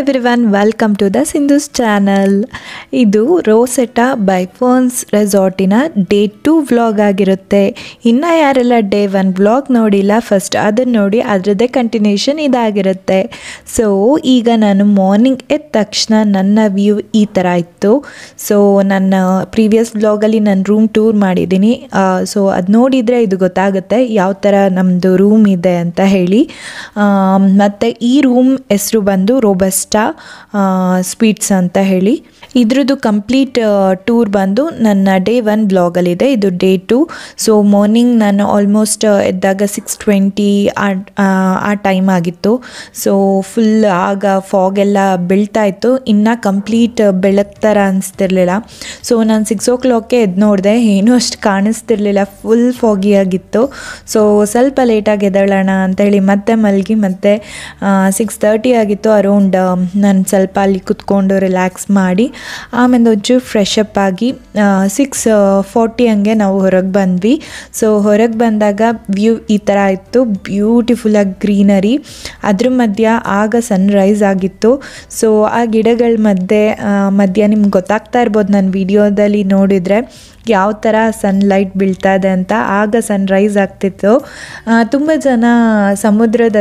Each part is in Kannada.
everyone, welcome to the Sindhu's channel. ಇದು ರೋಸೆಟಾ ಬೈ ಫರ್ನ್ಸ್ ರೆಸಾರ್ಟಿನ ಡೇ 2 ವ್ಲಾಗ್ ಆಗಿರುತ್ತೆ. ಇನ್ನು ಯಾರೆಲ್ಲ ಡೇ 1 ವ್ಲಾಗ್ ನೋಡಿಲ್ಲ ಫಸ್ಟ್ ಅದನ್ನು ನೋಡಿ, ಅದರದ್ದೇ ಕಂಟಿನ್ಯೂಷನ್ ಇದಾಗಿರುತ್ತೆ. ಸೊ ಈಗ ನಾನು ಮಾರ್ನಿಂಗ್ ಎದ್ದ ತಕ್ಷಣ ನನ್ನ ವ್ಯೂ ಈ ಥರ ಇತ್ತು. ಸೊ ನನ್ನ ಪ್ರೀವಿಯಸ್ ವ್ಲಾಗಲ್ಲಿ ನಾನು ರೂಮ್ ಟೂರ್ ಮಾಡಿದ್ದೀನಿ. ಸೊ ಅದು ನೋಡಿದರೆ ಇದು ಗೊತ್ತಾಗುತ್ತೆ ಯಾವ ಥರ ನಮ್ಮದು ರೂಮ್ ಇದೆ ಅಂತ ಹೇಳಿ. ಮತ್ತು ಈ ರೂಮ್ ಹೆಸರು ಬಂದು ರೋಬಸ್ಟಾ ಸ್ವೀಟ್ಸ್ ಅಂತ ಹೇಳಿ. ಇದ್ರದ್ದು ಕಂಪ್ಲೀಟ್ ಟೂರ್ ಬಂದು ನನ್ನ ಡೇ 1 ಬ್ಲಾಗಲ್ಲಿದೆ. ಇದು ಡೇ 2. ಸೊ ಮಾರ್ನಿಂಗ್ ನಾನು ಆಲ್ಮೋಸ್ಟ್ ಎದ್ದಾಗ 6:20 ಆ ಟೈಮ್ ಆಗಿತ್ತು. ಸೊ ಫುಲ್ ಆಗ ಫಾಗ್ ಎಲ್ಲ ಬೀಳ್ತಾ ಇತ್ತು. ಇನ್ನು ಕಂಪ್ಲೀಟ್ ಬೆಳಕು ಥರ ಅನಿಸ್ತಿರ್ಲಿಲ್ಲ. ಸೊ ನಾನು 6 o'clock ಎದ್ದು ನೋಡಿದೆ, ಏನೂ ಅಷ್ಟು ಕಾಣಿಸ್ತಿರ್ಲಿಲ್ಲ, ಫುಲ್ ಫಾಗಿ ಆಗಿತ್ತು. ಸೊ ಸ್ವಲ್ಪ ಲೇಟಾಗಿ ಎದ್ದೇಳೋಣ ಅಂತೇಳಿ ಮತ್ತೆ ಮಲಗಿ ಮತ್ತೆ 6:30 ಆಗಿತ್ತು ಅರೌಂಡ್. ನಾನು ಸ್ವಲ್ಪ ಅಲ್ಲಿ ಕುತ್ಕೊಂಡು ರಿಲ್ಯಾಕ್ಸ್ ಮಾಡಿ ಆಮೇಲೆ ಒಂಚೂರು ಫ್ರೆಶ್ ಅಪ್ ಆಗಿ 6:40 ಹಂಗೆ ನಾವು ಹೊರಗೆ ಬಂದ್ವಿ. ಸೊ ಹೊರಗೆ ಬಂದಾಗ ವ್ಯೂ ಈ ಥರ ಇತ್ತು, ಬ್ಯೂಟಿಫುಲ್ಲಾಗಿ ಗ್ರೀನರಿ, ಅದ್ರ ಮಧ್ಯ ಆಗ ಸನ್ರೈಸ್ ಆಗಿತ್ತು. ಸೊ ಆ ಗಿಡಗಳ ಮಧ್ಯ ನಿಮ್ಗೆ ಗೊತ್ತಾಗ್ತಾ ಇರ್ಬೋದು ನನ್ನ ವಿಡಿಯೋದಲ್ಲಿ ನೋಡಿದರೆ ಯಾವ ಥರ ಸನ್ಲೈಟ್ ಬೀಳ್ತಾ ಇದೆ ಅಂತ. ಆಗ ಸನ್ರೈಸ್ ಆಗ್ತಿತ್ತು. ತುಂಬ ಜನ ಸಮುದ್ರದ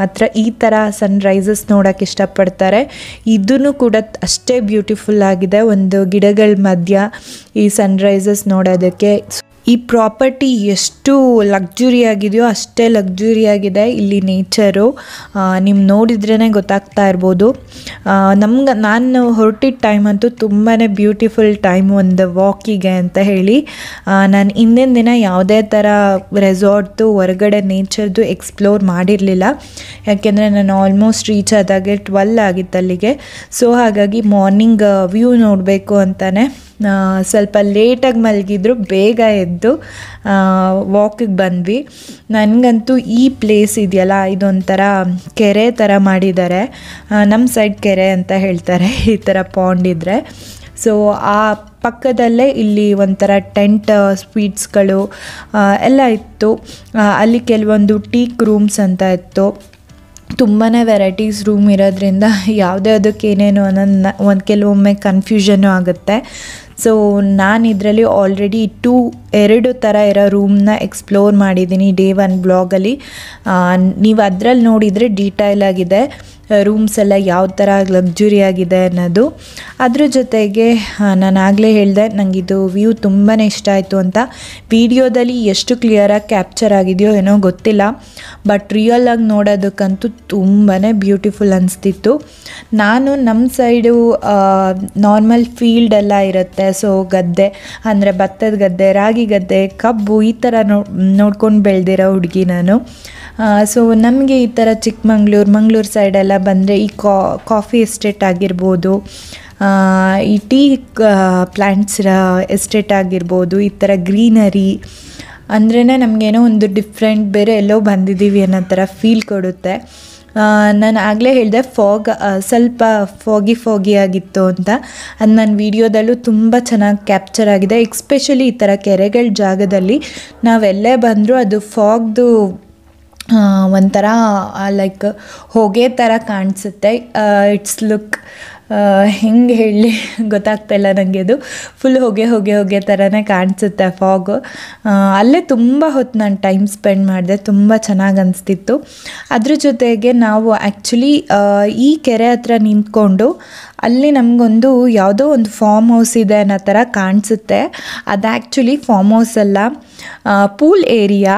ಹತ್ರ ಈ ಥರ ಸನ್ರೈಸಸ್ ನೋಡೋಕ್ಕೆ ಇಷ್ಟಪಡ್ತಾರೆ. ಇದೂ ಕೂಡ ಅಷ್ಟೇ ಬ್ಯೂಟಿಫುಲ್ ಆಗಿದೆ, ಒಂದು ಗಿಡಗಳ ಮಧ್ಯ ಈ ಸನ್ರೈಸಸ್ ನೋಡೋದಕ್ಕೆ. ಈ ಪ್ರಾಪರ್ಟಿ ಎಷ್ಟು ಲಕ್ಸುರಿ ಆಗಿದೆಯೋ ಅಷ್ಟೇ ಲಕ್ಸುರಿ ಆಗಿದೆ ಇಲ್ಲಿ ನೇಚರು. ನೀವು ನೋಡಿದ್ರೇ ಗೊತ್ತಾಗ್ತಾ ಇರ್ಬೋದು. ನಾನು ಹೊರಟಿದ್ದ ಟೈಮ್ ಅಂತೂ ತುಂಬಾ ಬ್ಯೂಟಿಫುಲ್ ಟೈಮ್ ಒಂದು ವಾಕಿಗೆ ಅಂತ ಹೇಳಿ. ನಾನು ಹಿಂದಿನ ದಿನ ಯಾವುದೇ ಥರ ರೆಸಾರ್ಟ್ದು ಹೊರಗಡೆ ನೇಚರ್ದು ಎಕ್ಸ್ಪ್ಲೋರ್ ಮಾಡಿರಲಿಲ್ಲ, ಯಾಕೆಂದರೆ ನಾನು ಆಲ್ಮೋಸ್ಟ್ ರೀಚ್ ಆದಾಗೆ 12 ಆಗಿತ್ತು ಅಲ್ಲಿಗೆ. ಸೊ ಹಾಗಾಗಿ ಮಾರ್ನಿಂಗ್ ವ್ಯೂ ನೋಡಬೇಕು ಅಂತಲೇ ಸ್ವಲ್ಪ ಲೇಟಾಗಿ ಮಲಗಿದ್ರು, ಬೇಗ ಎದ್ದು ವಾಕಿಗೆ ಬಂದ್ವಿ. ನನಗಂತೂ ಈ ಪ್ಲೇಸ್ ಇದೆಯಲ್ಲ, ಇದೊಂಥರ ಕೆರೆ ಥರ ಮಾಡಿದ್ದಾರೆ. ನಮ್ಮ ಸೈಡ್ ಕೆರೆ ಅಂತ ಹೇಳ್ತಾರೆ ಈ ಥರ ಪಾಂಡ್ ಇದ್ದರೆ. ಸೊ ಆ ಪಕ್ಕದಲ್ಲೇ ಇಲ್ಲಿ ಒಂಥರ ಟೆಂಟ್ ಸ್ವೀಟ್ಸ್ಗಳು ಎಲ್ಲ ಇತ್ತು. ಅಲ್ಲಿ ಕೆಲವೊಂದು ಟೀಕ್ ರೂಮ್ಸ್ ಅಂತ ಇತ್ತು. ತುಂಬಾ ವೆರೈಟೀಸ್ ರೂಮ್ ಇರೋದ್ರಿಂದ ಯಾವುದಕ್ಕೆ ಏನೇನು ಅನ್ನೋದು ಕೆಲವೊಮ್ಮೆ ಕನ್ಫ್ಯೂಷನ್ನು ಆಗುತ್ತೆ. ಸೊ ನಾನು ಇದರಲ್ಲಿ ಆಲ್ರೆಡಿ 2 ಥರ ಇರೋ ರೂಮ್ನ ಎಕ್ಸ್ಪ್ಲೋರ್ ಮಾಡಿದ್ದೀನಿ ಡೇ 1 ಬ್ಲಾಗಲ್ಲಿ. ನೀವು ಅದರಲ್ಲಿ ನೋಡಿದರೆ ಡೀಟೇಲ್ ಆಗಿದೆ ರೂಮ್ಸ್ ಎಲ್ಲ ಯಾವ ಥರ ಲಕ್ಸುರಿ ಆಗಿದೆ ಅನ್ನೋದು. ಅದ್ರ ಜೊತೆಗೆ ನಾನು ಆಗಲೇ ಹೇಳಿದೆ ನನಗಿದು ವ್ಯೂ ತುಂಬಾ ಇಷ್ಟ ಆಯಿತು ಅಂತ. ವಿಡಿಯೋದಲ್ಲಿ ಎಷ್ಟು ಕ್ಲಿಯರಾಗಿ ಕ್ಯಾಪ್ಚರ್ ಆಗಿದೆಯೋ ಏನೋ ಗೊತ್ತಿಲ್ಲ, ಬಟ್ ರಿಯಲಾಗಿ ನೋಡೋದಕ್ಕಂತೂ ತುಂಬಾ ಬ್ಯೂಟಿಫುಲ್ ಅನಿಸ್ತಿತ್ತು. ನಾನು ನಮ್ಮ ಸೈಡು ನಾರ್ಮಲ್ ಫೀಲ್ಡ್ ಎಲ್ಲ ಇರುತ್ತೆ. ಸೊ ಗದ್ದೆ ಅಂದರೆ ಭತ್ತದ ಗದ್ದೆ, ರಾಗಿ ಗದ್ದೆ, ಕಬ್ಬು ಈ ಥರ ನೋಡ್ಕೊಂಡು ಬೆಳೆದಿರೋ ಹುಡುಗಿ ನಾನು. ಸೊ ನಮಗೆ ಈ ಥರ ಮಂಗಳೂರು ಸೈಡೆಲ್ಲ ಬಂದರೆ ಈ ಕಾಫಿ ಎಸ್ಟೇಟ್ ಆಗಿರ್ಬೋದು, ಈ ಟೀ ಪ್ಲ್ಯಾಂಟ್ಸ್ ಎಸ್ಟೇಟ್ ಆಗಿರ್ಬೋದು, ಈ ಥರ ಗ್ರೀನರಿ ಅಂದ್ರೇ ನಮಗೇನೋ ಒಂದು ಡಿಫ್ರೆಂಟ್, ಬೇರೆ ಎಲ್ಲೋ ಬಂದಿದ್ದೀವಿ ಅನ್ನೋ ಥರ ಫೀಲ್ ಕೊಡುತ್ತೆ. ನಾನು ಆಗಲೇ ಹೇಳಿದೆ ಸ್ವಲ್ಪ ಫಾಗಿ ಆಗಿತ್ತು ಅಂತ. ಅದು ನನ್ನ ವಿಡಿಯೋದಲ್ಲೂ ತುಂಬ ಚೆನ್ನಾಗಿ ಕ್ಯಾಪ್ಚರ್ ಆಗಿದೆ. ಎಕ್ಸ್ಪೆಷಲಿ ಈ ಥರ ಕೆರೆಗಳ ಜಾಗದಲ್ಲಿ ನಾವೆಲ್ಲೇ ಬಂದರೂ ಅದು ಫಾಗ್ದು ಒಂಥರ ಲೈಕ್ ಹೊಗೆ ಥರ ಕಾಣಿಸುತ್ತೆ. ಇಟ್ಸ್ ಲುಕ್ ಹೆಂಗೆ ಹೇಳಿ ಗೊತ್ತಾಗ್ತಾಯಿಲ್ಲ ನನಗೆ. ಅದು ಫುಲ್ ಹೊಗೆ ಥರನೇ ಕಾಣಿಸುತ್ತೆ ಫಾಗು. ಅಲ್ಲೇ ತುಂಬ ಹೊತ್ತು ನಾನು ಟೈಮ್ ಸ್ಪೆಂಡ್ ಮಾಡಿದೆ, ತುಂಬ ಚೆನ್ನಾಗಿ ಅನಿಸ್ತಿತ್ತು. ಅದ್ರ ಜೊತೆಗೆ ನಾವು ಆ್ಯಕ್ಚುಲಿ ಈ ಕೆರೆ ಹತ್ರ ನಿಂತ್ಕೊಂಡು ಅಲ್ಲಿ ನಮಗೊಂದು ಯಾವುದೋ ಒಂದು ಫಾರ್ಮ್ ಹೌಸ್ ಇದೆ ಅನ್ನೋ ಥರ ಕಾಣಿಸುತ್ತೆ. ಅದು ಆ್ಯಕ್ಚುಲಿ ಫಾರ್ಮ್ ಹೌಸ್ ಅಲ್ಲ, ಪೂಲ್ ಏರಿಯಾ.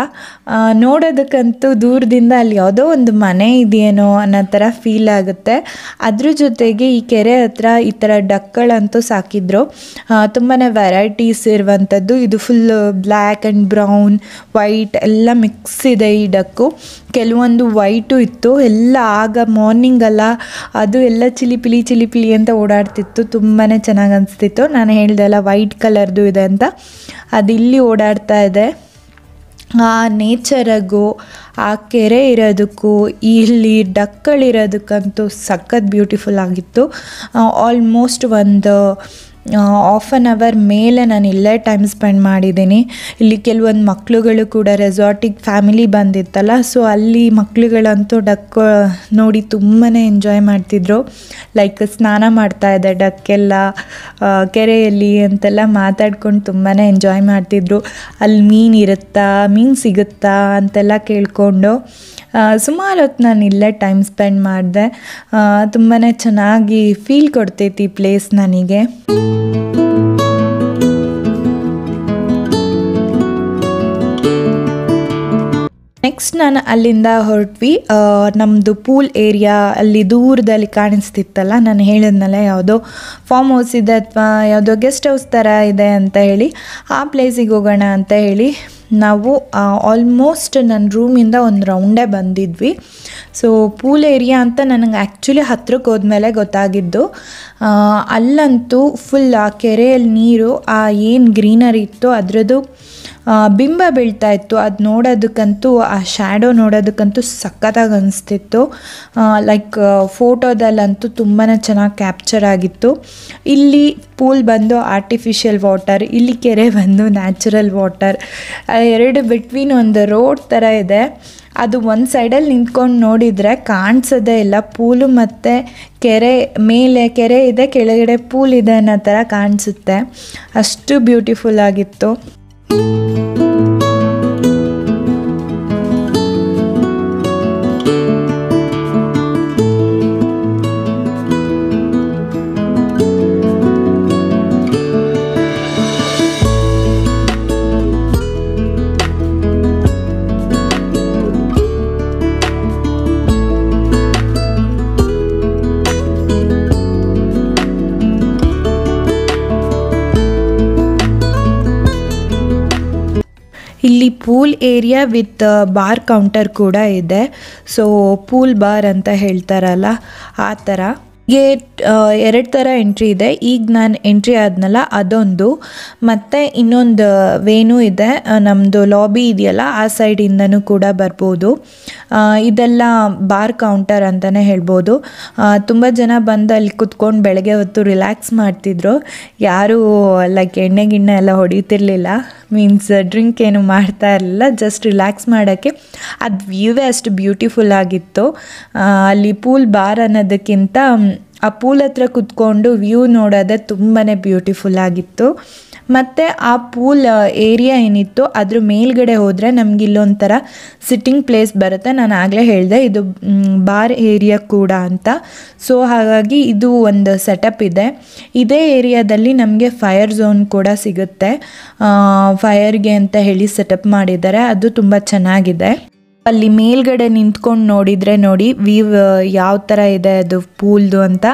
ನೋಡೋದಕ್ಕಂತೂ ದೂರದಿಂದ ಅಲ್ಲಿ ಯಾವುದೋ ಒಂದು ಮನೆ ಇದೆಯೇನೋ ಅನ್ನೋ ಥರ ಫೀಲ್ ಆಗುತ್ತೆ. ಅದ್ರ ಜೊತೆಗೆ ಈ ಕೆರೆ ಹತ್ರ ಈ ಥರ ಡಕ್ಗಳಂತೂ ಸಾಕಿದ್ರು, ತುಂಬಾ ವೆರೈಟೀಸ್ ಇರುವಂಥದ್ದು. ಇದು full black and brown, white ಎಲ್ಲ ಮಿಕ್ಸ್ ಇದೆ ಈ ಡಕ್ಕು. ಕೆಲವೊಂದು ವೈಟು ಇತ್ತು. ಎಲ್ಲ ಆಗ ಮಾರ್ನಿಂಗಲ್ಲ ಅದು ಎಲ್ಲ ಚಿಲಿಪಿಲಿ ಅಂತ ಓಡಾಡ್ತಿತ್ತು. ತುಂಬಾ ಚೆನ್ನಾಗಿ ಅನಿಸ್ತಿತ್ತು. ನಾನು ಹೇಳ್ದೆ ಅಲ್ಲ ವೈಟ್ ಕಲರ್ದು ಇದೆ ಅಂತ, ಅದು ಇಲ್ಲಿ ಓಡಾಡ್ತಾ ಇದೆ. ಆ ನೇಚರಿಗೂ ಆ ಕೆರೆ ಇರೋದಕ್ಕೂ ಇಲ್ಲಿ ಡಕ್ಗಳಿರೋದಕ್ಕಂತೂ ಸಖತ್ ಬ್ಯೂಟಿಫುಲ್ ಆಗಿತ್ತು. ಆಲ್ಮೋಸ್ಟ್ ಒಂದು ½ ಮೇಲೆ ನಾನು ಇಲ್ಲೇ ಟೈಮ್ ಸ್ಪೆಂಡ್ ಮಾಡಿದ್ದೀನಿ. ಇಲ್ಲಿ ಕೆಲವೊಂದು ಮಕ್ಕಳುಗಳು ಕೂಡ ರೆಸಾರ್ಟಿಗೆ ಫ್ಯಾಮಿಲಿ ಬಂದಿತ್ತಲ್ಲ, ಸೊ ಅಲ್ಲಿ ಮಕ್ಕಳುಗಳಂತೂ ಡಕ್ ನೋಡಿ ತುಂಬಾ ಎಂಜಾಯ್ ಮಾಡ್ತಿದ್ರು. ಲೈಕ್ ಸ್ನಾನ ಮಾಡ್ತಾಯಿದ್ದೆ ಡಕ್ಕೆಲ್ಲ ಕೆರೆಯಲ್ಲಿ ಅಂತೆಲ್ಲ ಮಾತಾಡ್ಕೊಂಡು ತುಂಬಾ ಎಂಜಾಯ್ ಮಾಡ್ತಿದ್ರು. ಅಲ್ಲಿ ಮೀನು ಇರುತ್ತಾ, ಮೀನು ಸಿಗುತ್ತಾ ಅಂತೆಲ್ಲ ಕೇಳಿಕೊಂಡು ಸುಮಾರು ಹೊತ್ತು ನಾನು ಇಲ್ಲೇ ಟೈಮ್ ಸ್ಪೆಂಡ್ ಮಾಡಿದೆ. ತುಂಬಾ ಚೆನ್ನಾಗಿ ಫೀಲ್ ಕೊಡ್ತೈತಿ ಈ ಪ್ಲೇಸ್ ನನಗೆ. ನೆಕ್ಸ್ಟ್ ನಾನು ಅಲ್ಲಿಂದ ಹೊರಟ್ವಿ. ನಮ್ಮದು ಪೂಲ್ ಏರಿಯಾ ಅಲ್ಲಿ ದೂರದಲ್ಲಿ ಕಾಣಿಸ್ತಿತ್ತಲ್ಲ, ನಾನು ಹೇಳಿದ್ನಲ್ಲ ಯಾವುದೋ ಫಾರ್ಮ್ ಹೌಸ್ ಇದೆ ಅಥವಾ ಯಾವುದೋ ಗೆಸ್ಟ್ ಹೌಸ್ ಥರ ಇದೆ ಅಂತ ಹೇಳಿ, ಆ ಪ್ಲೇಸಿಗೆ ಹೋಗೋಣ ಅಂತ ಹೇಳಿ ನಾವು ಆಲ್ಮೋಸ್ಟ್ ನನ್ನ ರೂಮಿಂದ ಒಂದು ರೌಂಡೇ ಬಂದಿದ್ವಿ. ಸೊ ಪೂಲ್ ಏರಿಯಾ ಅಂತ ನನಗೆ ಆ್ಯಕ್ಚುಲಿ ಹತ್ರಕ್ಕೆ ಹೋದ್ಮೇಲೆ ಗೊತ್ತಾಗಿದ್ದು. ಅಲ್ಲಂತೂ ಫುಲ್ ಆ ಕೆರೆಯಲ್ಲಿ ನೀರು ಆ ಏನು ಗ್ರೀನರಿ ಇತ್ತು ಅದರದ್ದು ಬಿಂಬ ಬೀಳ್ತಾ ಇತ್ತು. ಅದು ನೋಡೋದಕ್ಕಂತೂ ಆ ಶ್ಯಾಡೋ ನೋಡೋದಕ್ಕಂತೂ ಸಖತ್ತಾಗಿ ಅನಿಸ್ತಿತ್ತು. ಲೈಕ್ ಫೋಟೋದಲ್ಲಂತೂ ತುಂಬಾ ಚೆನ್ನಾಗಿ ಕ್ಯಾಪ್ಚರ್ ಆಗಿತ್ತು. ಇಲ್ಲಿ ಪೂಲ್ ಬಂದು ಆರ್ಟಿಫಿಷಿಯಲ್ ವಾಟರ್, ಇಲ್ಲಿ ಕೆರೆ ಬಂದು ನ್ಯಾಚುರಲ್ ವಾಟರ್, ಎರಡು ಬಿಟ್ವೀನ್ ಒಂದು ರೋಡ್ ಥರ ಇದೆ. ಅದು ಒಂದು ಸೈಡಲ್ಲಿ ನಿಂತ್ಕೊಂಡು ನೋಡಿದರೆ ಕಾಣಿಸೋದೇ ಇಲ್ಲ. ಪೂಲು ಮತ್ತು ಕೆರೆ, ಮೇಲೆ ಕೆರೆ ಇದೆ, ಕೆಳಗಡೆ ಪೂಲ್ ಇದೆ ಅನ್ನೋ ಥರ ಕಾಣಿಸುತ್ತೆ. ಅಷ್ಟು ಬ್ಯೂಟಿಫುಲ್ ಆಗಿತ್ತು. ಇಲ್ಲಿ pool area with bar counter ಕೂಡ ಇದೆ. ಸೊ ಪೂಲ್ ಬಾರ್ ಅಂತ ಹೇಳ್ತಾರಲ್ಲ ಆ ಥರ. ಎರಡು ಥರ ಎಂಟ್ರಿ ಇದೆ. ಈಗ ನಾನು ಎಂಟ್ರಿ ಆದ್ನಲ್ಲ ಅದೊಂದು, ಮತ್ತು ಇನ್ನೊಂದು ವೇನೂ ಇದೆ. ನಮ್ಮದು ಲಾಬಿ ಇದೆಯಲ್ಲ ಆ ಸೈಡಿಂದನೂ ಕೂಡ ಬರ್ಬೋದು. ಇದೆಲ್ಲ ಬಾರ್ ಕೌಂಟರ್ ಅಂತಲೇ ಹೇಳ್ಬೋದು. ತುಂಬ ಜನ ಬಂದು ಅಲ್ಲಿ ಕುತ್ಕೊಂಡು ಬೆಳಗ್ಗೆ ಹೊತ್ತು ರಿಲ್ಯಾಕ್ಸ್ ಮಾಡ್ತಿದ್ರು. ಯಾರೂ ಲೈಕ್ ಎಣ್ಣೆ ಗಿಣ್ಣೆ ಎಲ್ಲ ಹೊಡಿತಿರ್ಲಿಲ್ಲ, ಮೀನ್ಸ್ ಡ್ರಿಂಕ್ ಏನು ಮಾಡ್ತಾ ಇರಲಿಲ್ಲ, ಜಸ್ಟ್ ರಿಲ್ಯಾಕ್ಸ್ ಮಾಡೋಕ್ಕೆ. ಅದು ವ್ಯೂವೇ ಅಷ್ಟು ಬ್ಯೂಟಿಫುಲ್ ಆಗಿತ್ತು. ಅಲ್ಲಿ ಪೂಲ್ ಬಾರ್ ಅನ್ನೋದಕ್ಕಿಂತ ಆ ಪೂಲ್ ಹತ್ರ ಕುತ್ಕೊಂಡು ವ್ಯೂ ನೋಡೋದೇ ತುಂಬಾ ಬ್ಯೂಟಿಫುಲ್ ಆಗಿತ್ತು. ಮತ್ತು ಆ ಪೂಲ್ ಏರಿಯಾ ಏನಿತ್ತು ಅದ್ರ ಮೇಲ್ಗಡೆ ಹೋದರೆ ನಮ್ಗೆ ಇಲ್ಲೊಂಥರ ಸಿಟ್ಟಿಂಗ್ ಪ್ಲೇಸ್ ಬರುತ್ತೆ. ನಾನು ಆಗಲೇ ಹೇಳಿದೆ ಇದು ಬಾರ್ ಏರಿಯಾ ಕೂಡ ಅಂತ. ಸೊ ಹಾಗಾಗಿ ಇದು ಒಂದು ಸೆಟಪ್ ಇದೆ. ಇದೇ ಏರಿಯಾದಲ್ಲಿ ನಮಗೆ ಫೈರ್ ಝೋನ್ ಕೂಡ ಸಿಗುತ್ತೆ. ಫೈರ್ಗೆ ಅಂತ ಹೇಳಿ ಸೆಟಪ್ ಮಾಡಿದ್ದಾರೆ, ಅದು ತುಂಬ ಚೆನ್ನಾಗಿದೆ. ಅಲ್ಲಿ ಮೇಲ್ಗಡೆ ನಿಂತ್ಕೊಂಡು ನೋಡಿದರೆ ನೋಡಿ ವ್ಯೂ ಯಾವ ಥರ ಇದೆ ಅದು ಪೂಲ್ದು ಅಂತ.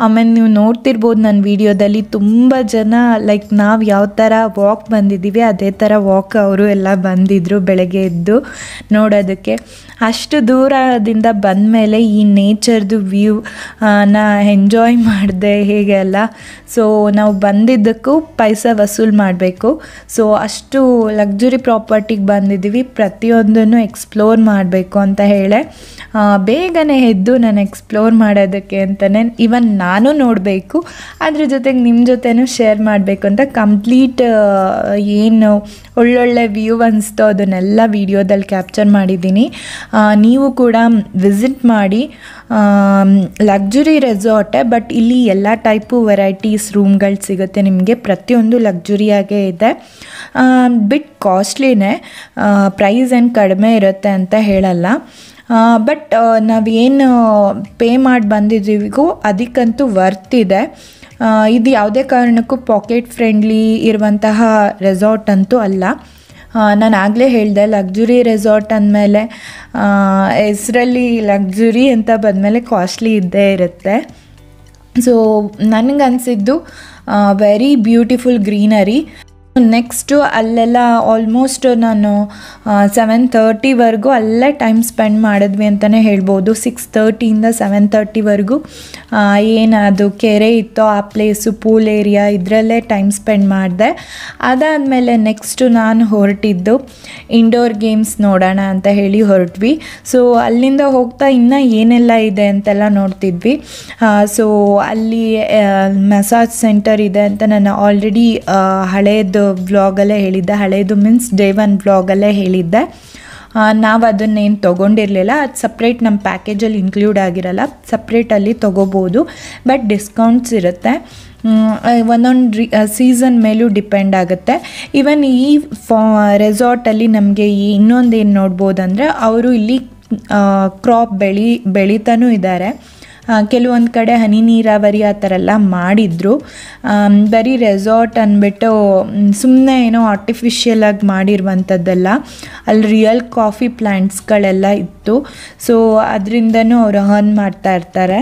ಆಮೇಲೆ ನೀವು ನೋಡ್ತಿರ್ಬೋದು ನನ್ನ ವಿಡಿಯೋದಲ್ಲಿ ತುಂಬ ಜನ ಲೈಕ್ ನಾವು ಯಾವ ಥರ ವಾಕ್ ಬಂದಿದ್ದೀವಿ ಅದೇ ಥರ ವಾಕ್ ಅವರು ಎಲ್ಲ ಬಂದಿದ್ದರು ಬೆಳಗ್ಗೆ ಎದ್ದು ನೋಡೋದಕ್ಕೆ. ಅಷ್ಟು ದೂರದಿಂದ ಬಂದಮೇಲೆ ಈ ನೇಚರ್ದು ವ್ಯೂ ಎಂಜಾಯ್ ಮಾಡಿದೆ ಹೇಗೆ ಅಲ್ಲ. ಸೊ ನಾವು ಬಂದಿದ್ದಕ್ಕೂ ಪೈಸಾ ವಸೂಲು ಮಾಡಬೇಕು. ಸೊ ಅಷ್ಟು ಲಕ್ಸುರಿ ಪ್ರಾಪರ್ಟಿಗೆ ಬಂದಿದ್ದೀವಿ, ಪ್ರತಿಯೊಂದನ್ನು ಎಕ್ಸ್ಪ್ಲೋರ್ ಮಾಡಬೇಕು ಅಂತ ಹೇಳಿ ಬೇಗನೆ ಎದ್ದು ನಾನು ಎಕ್ಸ್ಪ್ಲೋರ್ ಮಾಡೋದಕ್ಕೆ ಅಂತಲೇ ಇವನ್ ನಾನು ನೋಡಬೇಕು, ಅದ್ರ ಜೊತೆಗೆ ನಿಮ್ಮ ಜೊತೆನೂ ಶೇರ್ ಮಾಡಬೇಕು ಅಂತ ಕಂಪ್ಲೀಟ್ ಏನು ಒಳ್ಳೊಳ್ಳೆ ವ್ಯೂ ಅನಿಸ್ತೋ ಅದನ್ನೆಲ್ಲ ವೀಡಿಯೋದಲ್ಲಿ ಕ್ಯಾಪ್ಚರ್ ಮಾಡಿದ್ದೀನಿ. ನೀವು ಕೂಡ ವಿಸಿಟ್ ಮಾಡಿ. ಲಕ್ಸುರಿ ರೆಸಾರ್ಟೇ, ಬಟ್ ಇಲ್ಲಿ ಎಲ್ಲ ಟೈಪು ವೆರೈಟೀಸ್ ರೂಮ್ಗಳು ಸಿಗುತ್ತೆ ನಿಮಗೆ. ಪ್ರತಿಯೊಂದು ಲಕ್ಸುರಿಯಾಗೇ ಇದೆ. ಬಿಟ್ ಕಾಸ್ಟ್ಲಿನೇ, ಪ್ರೈಸ್ ಏನು ಕಡಿಮೆ ಇರುತ್ತೆ ಅಂತ ಹೇಳಲ್ಲ. ಬಟ್ ನಾವೇನು ಪೇ ಮಾಡಿ ಬಂದಿದ್ದೀವಿಗೂ ಅದಕ್ಕಂತೂ ವರ್ತ್ ಇದೆ. ಇದು ಯಾವುದೇ ಕಾರಣಕ್ಕೂ ಪಾಕೆಟ್ ಫ್ರೆಂಡ್ಲಿ ಇರುವಂತಹ ರೆಸಾರ್ಟ್ ಅಂತೂ ಅಲ್ಲ. ನಾನು ಆಗಲೇ ಹೇಳಿದೆ ಲಕ್ಸುರಿ ರೆಸಾರ್ಟ್ ಅಂದಮೇಲೆ ಹೆಸರಲ್ಲಿ ಲಕ್ಸುರಿ ಅಂತ ಬಂದಮೇಲೆ ಕಾಸ್ಟ್ಲಿ ಇದ್ದೇ ಇರುತ್ತೆ. ಸೊ ನನಗನ್ಸಿದ್ದು ವೆರಿ ಬ್ಯೂಟಿಫುಲ್ ಗ್ರೀನರಿ. ನೆಕ್ಸ್ಟು ಅಲ್ಲೆಲ್ಲ ಆಲ್ಮೋಸ್ಟ್ ನಾನು 7:30ವರೆಗೂ ಅಲ್ಲೇ ಟೈಮ್ ಸ್ಪೆಂಡ್ ಮಾಡಿದ್ವಿ ಅಂತಲೇ ಹೇಳ್ಬೋದು. 6:30ಇಂದ 7:30ವರೆಗೂ ಏನದು ಕೆರೆ ಇತ್ತೋ ಆ ಪ್ಲೇಸು, ಪೂಲ್ ಏರಿಯಾ ಇದರಲ್ಲೇ ಟೈಮ್ ಸ್ಪೆಂಡ್ ಮಾಡಿದೆ. ಅದಾದಮೇಲೆ ನೆಕ್ಸ್ಟು ನಾನು ಹೊರಟಿದ್ದು ಇಂಡೋರ್ ಗೇಮ್ಸ್ ನೋಡೋಣ ಅಂತ ಹೇಳಿ ಹೊರಟ್ವಿ. ಸೊ ಅಲ್ಲಿಂದ ಹೋಗ್ತಾ ಇನ್ನೂ ಏನೆಲ್ಲ ಇದೆ ಅಂತೆಲ್ಲ ನೋಡ್ತಿದ್ವಿ. ಸೊ ಅಲ್ಲಿ ಮಸಾಜ್ ಸೆಂಟರ್ ಇದೆ ಅಂತ ನಾನು ಆಲ್ರೆಡಿ ಹಳೇದು ವ್ಲಾಗಲ್ಲೇ ಹೇಳಿದ್ದೆ. ಹಳೇದು ಮೀನ್ಸ್ ಡೇ 1 ವ್ಲಾಗಲ್ಲೇ ಹೇಳಿದ್ದೆ. ನಾವು ಅದನ್ನೇನು ತೊಗೊಂಡಿರಲಿಲ್ಲ, ಅದು ಸಪ್ರೇಟ್ ನಮ್ಮ ಪ್ಯಾಕೇಜಲ್ಲಿ ಇನ್ಕ್ಲೂಡ್ ಆಗಿರಲ್ಲ, ಸಪ್ರೇಟಲ್ಲಿ ತೊಗೋಬೋದು. ಬಟ್ ಡಿಸ್ಕೌಂಟ್ಸ್ ಇರುತ್ತೆ, ಒಂದೊಂದು ಸೀಸನ್ ಮೇಲೂ ಡಿಪೆಂಡ್ ಆಗುತ್ತೆ. ಈವನ್ ಈ ರೆಸಾರ್ಟಲ್ಲಿ ನಮಗೆ ಇನ್ನೊಂದೇನು ನೋಡ್ಬೋದು ಅಂದರೆ ಅವರು ಇಲ್ಲಿ ಕ್ರಾಪ್ ಬೆಳೀತಾನೂ ಇದ್ದಾರೆ. ಕೆಲವೊಂದು ಕಡೆ ಹನಿ ನೀರಾವರಿ ಆ ಥರ ಎಲ್ಲ ಮಾಡಿದರು. ಬರೀ ರೆಸಾರ್ಟ್ ಅಂದ್ಬಿಟ್ಟು ಸುಮ್ಮನೆ ಏನೋ ಆರ್ಟಿಫಿಷಿಯಲ್ ಆಗಿ ಮಾಡಿರುವಂಥದ್ದೆಲ್ಲ, ಅಲ್ಲಿ ರಿಯಲ್ ಕಾಫಿ ಪ್ಲ್ಯಾಂಟ್ಸ್ಗಳೆಲ್ಲ ಇತ್ತು. ಸೊ ಅದರಿಂದನೂ ಅವರು ಅರ್ನ್ ಮಾಡ್ತಾ ಇರ್ತಾರೆ.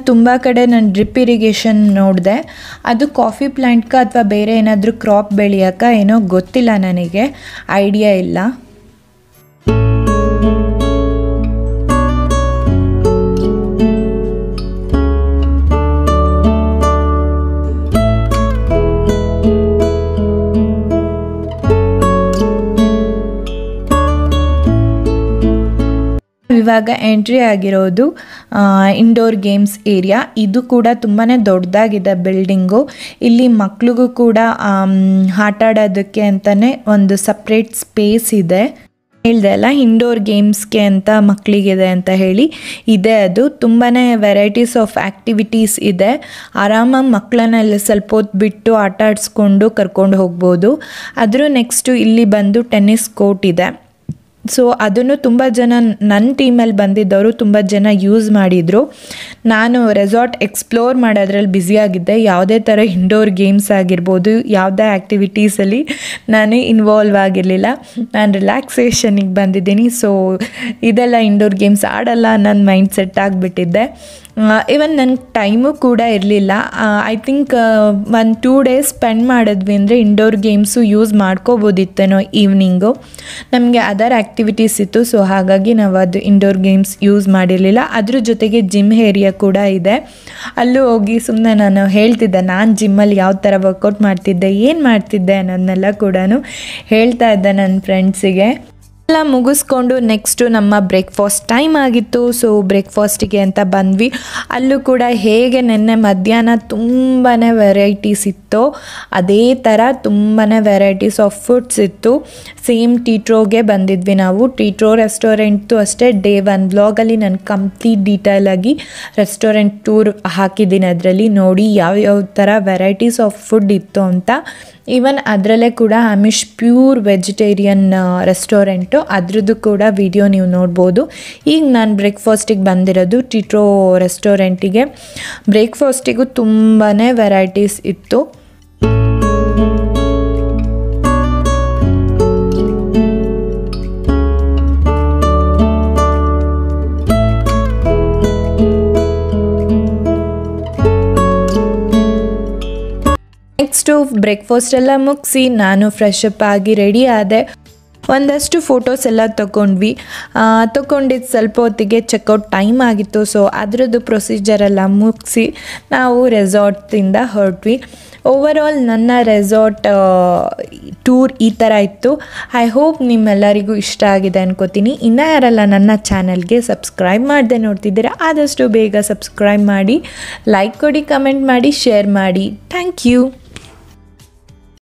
ತುಂಬ ಕಡೆ ನಾನು ಡ್ರಿಪ್ ಇರಿಗೇಷನ್ ನೋಡಿದೆ, ಅದು ಕಾಫಿ ಪ್ಲ್ಯಾಂಟ್ಗೆ ಅಥವಾ ಬೇರೆ ಏನಾದರೂ ಕ್ರಾಪ್ ಬೆಳೆಯೋಕೆ ಏನೋ ಗೊತ್ತಿಲ್ಲ, ನನಗೆ ಐಡಿಯಾ ಇಲ್ಲ. ಇವಾಗ ಎಂಟ್ರಿ ಆಗಿರೋದು ಇಂಡೋರ್ ಗೇಮ್ಸ್ ಏರಿಯಾ. ಇದು ಕೂಡ ತುಂಬಾ ದೊಡ್ಡದಾಗಿದೆ ಬಿಲ್ಡಿಂಗು. ಇಲ್ಲಿ ಮಕ್ಳಿಗೂ ಕೂಡ ಆಟ ಆಡೋದಕ್ಕೆ ಅಂತಲೇ ಒಂದು ಸಪ್ರೇಟ್ ಸ್ಪೇಸ್ ಇದೆ. ಹೇಳಿದೆ ಅಲ್ಲ, ಇಂಡೋರ್ ಗೇಮ್ಸ್ಗೆ ಅಂತ ಮಕ್ಕಳಿಗಿದೆ ಅಂತ ಹೇಳಿ ಇದೆ. ಅದು ತುಂಬಾ ವೆರೈಟೀಸ್ ಆಫ್ ಆ್ಯಕ್ಟಿವಿಟೀಸ್ ಇದೆ. ಆರಾಮಾಗಿ ಮಕ್ಕಳನ್ನೆಲ್ಲ ಸ್ವಲ್ಪ ಹೊತ್ತು ಬಿಟ್ಟು ಆಟ ಆಡಿಸ್ಕೊಂಡು ಕರ್ಕೊಂಡು ಹೋಗ್ಬೋದು. ಅದ್ರ ನೆಕ್ಸ್ಟು ಇಲ್ಲಿ ಬಂದು ಟೆನ್ನಿಸ್ ಕೋರ್ಟ್ ಇದೆ. ಸೊ ಅದನ್ನು ತುಂಬ ಜನ, ನನ್ನ ಟೀಮಲ್ಲಿ ಬಂದಿದ್ದವರು ತುಂಬ ಜನ ಯೂಸ್ ಮಾಡಿದರು. ನಾನು ರೆಸಾರ್ಟ್ ಎಕ್ಸ್ಪ್ಲೋರ್ ಮಾಡೋದ್ರಲ್ಲಿ ಬ್ಯುಸಿಯಾಗಿದ್ದೆ. ಯಾವುದೇ ಥರ ಇಂಡೋರ್ ಗೇಮ್ಸ್ ಆಗಿರ್ಬೋದು, ಯಾವುದೇ ಆ್ಯಕ್ಟಿವಿಟೀಸಲ್ಲಿ ನಾನು ಇನ್ವಾಲ್ವ್ ಆಗಿರಲಿಲ್ಲ. ನಾನು ರಿಲ್ಯಾಕ್ಸೇಷನಿಗೆ ಬಂದಿದ್ದೀನಿ. ಸೊ ಇದೆಲ್ಲ ಇಂಡೋರ್ ಗೇಮ್ಸ್ ಆಡಲ್ಲ ನನ್ನ ಮೈಂಡ್ ಸೆಟ್ ಆಗಿಬಿಟ್ಟಿದ್ದೆ. ಇವನ್ ನನಗೆ ಟೈಮು ಕೂಡ ಇರಲಿಲ್ಲ. ಐ ಥಿಂಕ್ 1-2 ಡೇಸ್ ಸ್ಪೆಂಡ್ ಮಾಡಿದ್ವಿ ಅಂದರೆ ಇಂಡೋರ್ ಗೇಮ್ಸು ಯೂಸ್ ಮಾಡ್ಕೋಬೋದಿತ್ತೇನೋ ಈವ್ನಿಂಗು. ನಮಗೆ ಅದರ್ ಆ್ಯಕ್ಟಿವಿಟೀಸ್ ಇತ್ತು. ಸೊ ಹಾಗಾಗಿ ನಾವು ಅದು ಇಂಡೋರ್ ಗೇಮ್ಸ್ ಯೂಸ್ ಮಾಡಿರಲಿಲ್ಲ. ಅದ್ರ ಜೊತೆಗೆ ಜಿಮ್ ಏರಿಯಾ ಕೂಡ ಇದೆ. ಅಲ್ಲೂ ಹೋಗಿ ಸುಮ್ಮನೆ ನಾನು ಹೇಳ್ತಿದ್ದೆ, ನಾನು ಜಿಮ್ಮಲ್ಲಿ ಯಾವ ಥರ ವರ್ಕೌಟ್ ಮಾಡ್ತಿದ್ದೆ, ಏನು ಮಾಡ್ತಿದ್ದೆ ಅನ್ನೋದನ್ನೆಲ್ಲ ಕೂಡ ಹೇಳ್ತಾ ಇದ್ದೆ ನನ್ನ ಫ್ರೆಂಡ್ಸಿಗೆ. ಎಲ್ಲ ಮುಗಿಸ್ಕೊಂಡು ನೆಕ್ಸ್ಟು ನಮ್ಮ ಬ್ರೇಕ್ಫಾಸ್ಟ್ ಟೈಮ್ ಆಗಿತ್ತು. ಸೊ ಬ್ರೇಕ್ಫಾಸ್ಟಿಗೆ ಅಂತ ಬಂದ್ವಿ. ಅಲ್ಲೂ ಕೂಡ ಹೇಗೆ ನೆನ್ನೆ ಮಧ್ಯಾಹ್ನ ತುಂಬಾ ವೆರೈಟೀಸ್ ಇತ್ತು, ಅದೇ ಥರ ತುಂಬಾ ವೆರೈಟೀಸ್ ಆಫ್ ಫುಡ್ಸ್ ಇತ್ತು. ಸೇಮ್ ಟೀಟ್ರೋಗೆ ಬಂದಿದ್ವಿ ನಾವು. ಟೀಟ್ರೋ ರೆಸ್ಟೋರೆಂಟ್ದು ಅಷ್ಟೇ ಡೇ 1 ವ್ಲಾಗಲ್ಲಿ ನಾನು ಕಂಪ್ಲೀಟ್ ಡೀಟೇಲಾಗಿ ರೆಸ್ಟೋರೆಂಟ್ ಟೂರ್ ಹಾಕಿದ್ದೀನಿ. ಅದರಲ್ಲಿ ನೋಡಿ ಯಾವ್ಯಾವ ಥರ ವೆರೈಟೀಸ್ ಆಫ್ ಫುಡ್ ಇತ್ತು ಅಂತ. ಈವನ್ ಅದರಲ್ಲೇ ಕೂಡ ಆಮಿಷ್ ಪ್ಯೂರ್ ವೆಜಿಟೇರಿಯನ್ ರೆಸ್ಟೋರೆಂಟು, ಅದ್ರದ್ದು ಕೂಡ ವಿಡಿಯೋ ನೀವು ನೋಡ್ಬೋದು. ಈಗ ನಾನು ಬ್ರೇಕ್ಫಾಸ್ಟಿಗೆ ಬಂದಿರೋದು ಟೀಟ್ರೋ ರೆಸ್ಟೋರೆಂಟಿಗೆ. ಬ್ರೇಕ್ಫಾಸ್ಟಿಗೂ ತುಂಬಾ ವೆರೈಟೀಸ್ ಇತ್ತು. ನೆಕ್ಸ್ಟು ಬ್ರೇಕ್ಫಾಸ್ಟ್ ಎಲ್ಲ ಮುಗಿಸಿ ನಾನು ಫ್ರೆಶ್ ಅಪ್ ಆಗಿ ರೆಡಿ ಆದೆ. ಒಂದಷ್ಟು ಫೋಟೋಸ್ ಎಲ್ಲ ತೊಗೊಂಡಿದ್ದು ಸ್ವಲ್ಪ ಹೊತ್ತಿಗೆ ಚೆಕ್ಔಟ್ ಟೈಮ್ ಆಗಿತ್ತು. ಸೊ ಅದರದ್ದು ಪ್ರೊಸೀಜರೆಲ್ಲ ಮುಗಿಸಿ ನಾವು ರೆಸಾರ್ಟಿಂದ ಹೊರಟ್ವಿ. ಓವರಾಲ್ ನನ್ನ ರೆಸಾರ್ಟ್ ಟೂರ್ ಈ ಥರ ಇತ್ತು. ಐ ಹೋಪ್ ನಿಮ್ಮೆಲ್ಲರಿಗೂ ಇಷ್ಟ ಆಗಿದೆ ಅನ್ಕೋತೀನಿ. ಇನ್ನೂ ಯಾರೆಲ್ಲ ನನ್ನ ಚಾನಲ್ಗೆ ಸಬ್ಸ್ಕ್ರೈಬ್ ಮಾಡದೆ ನೋಡ್ತಿದ್ದೀರಾ, ಆದಷ್ಟು ಬೇಗ ಸಬ್ಸ್ಕ್ರೈಬ್ ಮಾಡಿ, ಲೈಕ್ ಕೊಡಿ, ಕಮೆಂಟ್ ಮಾಡಿ, ಶೇರ್ ಮಾಡಿ. Thank you.